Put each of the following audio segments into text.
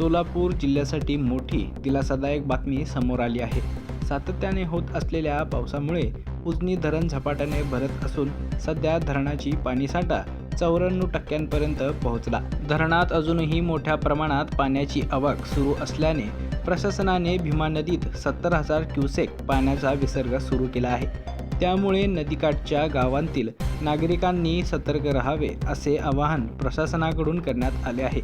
सोलापूर जिल्ह्यासाठी मोठी दिलासादायक बातमी समोर आली आहे। सातत्याने होत असलेल्या पावसामुळे उजनी धरण झपाट्याने भरत असून सध्या धरणाची पाणीसाठा 94% पोहोचला। धरणात अजूनही मोठ्या प्रमाणात पाण्याची आवक सुरू असल्याने प्रशासनाने भीमा नदीत 70,000 क्युसेक पाण्याचा विसर्ग सुरू केला आहे। त्यामुळे नदीकाठच्या गावांतील नागरिकांनी सतर्क राहावे असे आवाहन प्रशासनाकडून करण्यात आले आहे।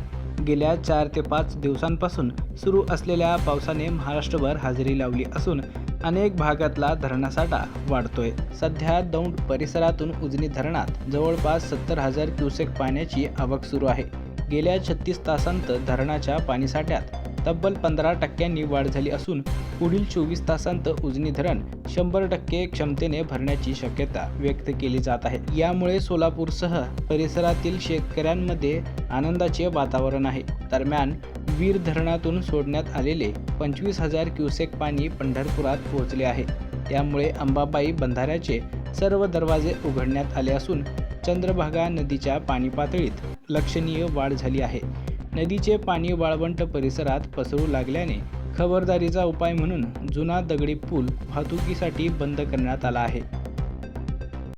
गेल्या 4 ते 5 दिवसांपासून सुरू असलेल्या पावसाने महाराष्ट्रभर हजेरी लावली असून अनेक भागातला धरणसाठा वाढतोय। सध्या दौंड परिसरातून उजनी धरणात जवळपास 70,000 क्युसेक पाण्याची आवक सुरू आहे। गेल्या 36 तासांत धरणाच्या पाणीसाठ्यात तब्बल 15% वाढ झाली असून पुढील 24 तासांत उजनी धरण 100% क्षमतेने भरण्याची शक्यता व्यक्त केली जात आहे। यामुळे सोलापूरसह परिसरातील शेतकऱ्यांमध्ये आनंदाचे वातावरण आहे। दरम्यान वीर धरणातून सोडण्यात आलेले 25,000 क्युसेक पाणी पंढरपुरात पोहोचले आहे। त्यामुळे अंबाबाई बंधाऱ्याचे सर्व दरवाजे उघडण्यात आले असून चंद्रभागा नदीच्या पाणी पातळीत लक्षणीय वाढ झाली आहे। नदीचे पाणी वाळवंट परिसरात पसरू लागल्याने खबरदारीचा उपाय म्हणून जुना दगडी पूल वाहतुकीसाठी बंद करण्यात आला आहे।